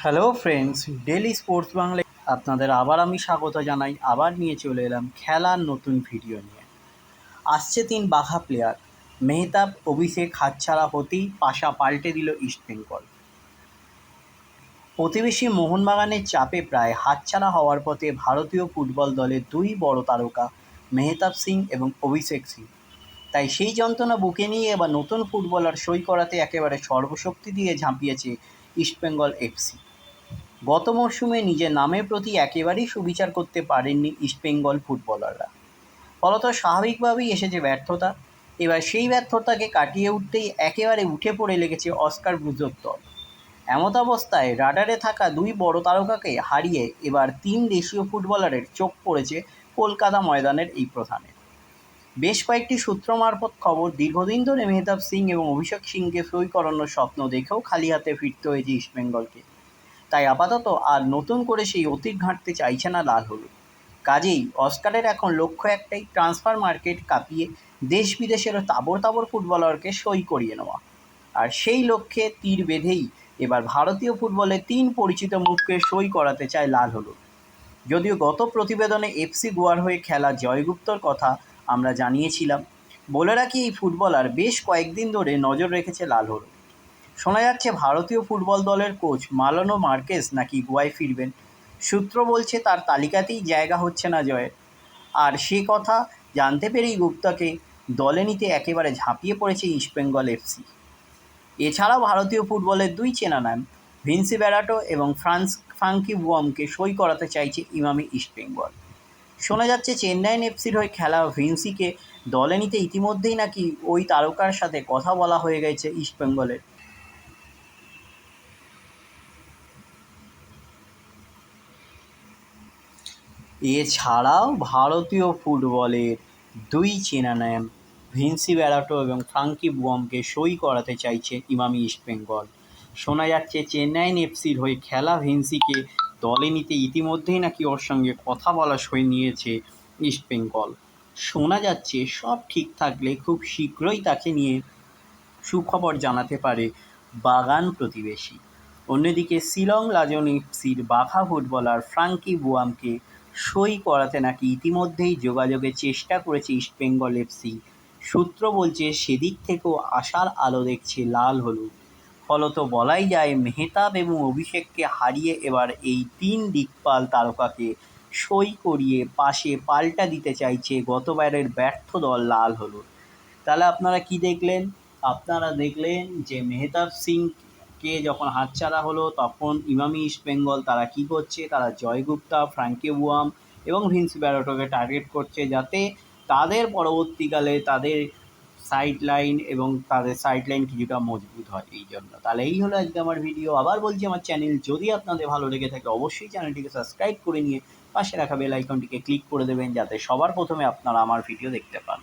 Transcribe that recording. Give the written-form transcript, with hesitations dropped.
Hello friends, daily sports বাংলায় আপনাদের আবার আমি স্বাগত জানাই। আবার নিয়ে চলে এলাম খেলার নতুন ভিডিও নিয়ে। আসছে 3 বাঘা প্লেয়ার, মেহতাব, অভিষেক হাতছাড়া হতেই পাশা পাল্টে দিল ইস্টবেঙ্গল। প্রতিবেশী মোহনবাগানের চাপে প্রায় হাতছাড়া হওয়ার পথে ভারতীয় ফুটবল দলের দুই বড় তারকা মেহতাব সিং এবং অভিষেক সিং। তাই সেই যন্ত্রণা বুকে নিয়ে এবার নতুন ফুটবলার সই করাতে একেবারে সর্বশক্তি দিয়ে ঝাঁপিয়েছে ইস্টবেঙ্গল এফসি। গত মরশুমে নিজের নামের প্রতি একেবারেই সুবিচার করতে পারেননি ইস্টবেঙ্গল ফুটবলাররা। ফলত স্বাভাবিকভাবেই এসেছে ব্যর্থতা। এবার সেই ব্যর্থতাকে কাটিয়ে উঠতেই একেবারে উঠে পড়ে লেগেছে অস্কার ব্রুজোর দল। এমত অবস্থায় রাডারে থাকা দুই বড় তারকাকে হারিয়ে এবার 3 দেশীয় ফুটবলারের চোখ পড়েছে কলকাতা ময়দানের এই প্রধানে। বেশ কয়েকটি সূত্র মারফত খবর, দীর্ঘদিন ধরে মেহতাব সিং এবং অভিষেক সিংকে সই করানোর স্বপ্ন দেখেও খালি হাতে ফিরতে হয়েছে ইস্টবেঙ্গলকে। তাই আপাতত আর নতুন করে সেই অতীত ঘাঁটতে চাইছে না লাল হলুদ। কাজেই অস্কারের এখন লক্ষ্য একটাই, ট্রান্সফার মার্কেট কাঁপিয়ে দেশ বিদেশেরও তাবড় তাবড় ফুটবলারকে সই করিয়ে নেওয়া। আর সেই লক্ষ্যে তীর বেঁধেই এবার ভারতীয় ফুটবলে 3 পরিচিত মুখকে সই করাতে চায় লাল হলুদ। যদিও গত প্রতিবেদনে এফসি গোয়ার হয়ে খেলা জয়গুপ্তর কথা আমরা জানিয়েছিলাম। বলে রাখি, এই ফুটবলার বেশ কয়েকদিন ধরে নজর রেখেছে লাল হলুদ। শোনা যাচ্ছে ভারতীয় ফুটবল দলের কোচ মালানো মার্কেস নাকি গোয়ায় ফিরবেন। সূত্র বলছে তার তালিকাতেই জায়গা হচ্ছে না জয়ের। আর সে কথা জানতে পেরেই গুপ্তাকে দলে নিতে একেবারে ঝাঁপিয়ে পড়েছে ইস্টবেঙ্গল এফসি। এছাড়াও ভারতীয় ফুটবলের দুই চেনা নাম ভিনসি বেরাটো এবং ফ্রাঙ্কি বুয়ামকে সই করাতে চাইছে ইমামি ইস্টবেঙ্গল। শোনা যাচ্ছে চেন্নাইন এফসির হয়ে খেলা ভিনসিকে দলে নিতে ইতিমধ্যেই নাকি ওই তারকার সাথে কথা বলা হয়ে গেছে ইস্টবেঙ্গলের। এছাড়াও ভারতীয় ফুটবলের দুই চেনা নাম ভিনসি বেরাটো এবং ফ্রাঙ্কি বুয়ামকে সই করাতে চাইছে ইমামি ইস্টবেঙ্গল। শোনা যাচ্ছে চেন্নাইন এফসির হয়ে খেলা ভিনসিকে দলে নিতে ইতিমধ্যেই নাকি ওর সঙ্গে কথা বলা সই নিয়েছে ইস্টবেঙ্গল। শোনা যাচ্ছে সব ঠিক থাকলে খুব শীঘ্রই তাকে নিয়ে সুখবর জানাতে পারে বাগান প্রতিবেশী। অন্যদিকে শিলং লাজন এফসির বাঘা ফুটবলার ফ্রাঙ্কি বুয়ামকে সই করাতে নাকি ইতিমধ্যেই যোগাযোগের চেষ্টা করেছে ইস্টবেঙ্গল এফসি। সূত্র বলছে সেদিক থেকেও আশার আলো দেখছে লাল হলুদ। ফলত বলাই যায় মেহতাব এবং অভিষেককে হারিয়ে এবার এই 3 দিকপাল তারকাকে সই করিয়ে পাশে পাল্টা দিতে চাইছে গতবারের ব্যর্থ দল লাল হলুদ। তাহলে আপনারা কি দেখলেন? আপনারা দেখলেন যে মেহতাব সিংকে যখন হাতছাড়া হলো তখন ইমামি ইস্টবেঙ্গল তারা কি করছে, তারা জয়গুপ্তা, ফ্রাঙ্কি বুয়াম এবং ভিনসি বেরাটোকে টার্গেট করছে, যাতে তাদের পরবর্তীকালে তাদের সাইডলাইন কিছুটা মজবুত হয়। এই জন্য তাহলে এই হলো আজকে আমার ভিডিও। আবার বলছি, আমার চ্যানেল যদি আপনাদের ভালো লেগে থাকে অবশ্যই চ্যানেলটিকে সাবস্ক্রাইব করে নিয়ে পাশে রাখা বেল আইকনটিকে ক্লিক করে দেবেন, যাতে সবার প্রথমে আপনারা আমার ভিডিও দেখতে পান।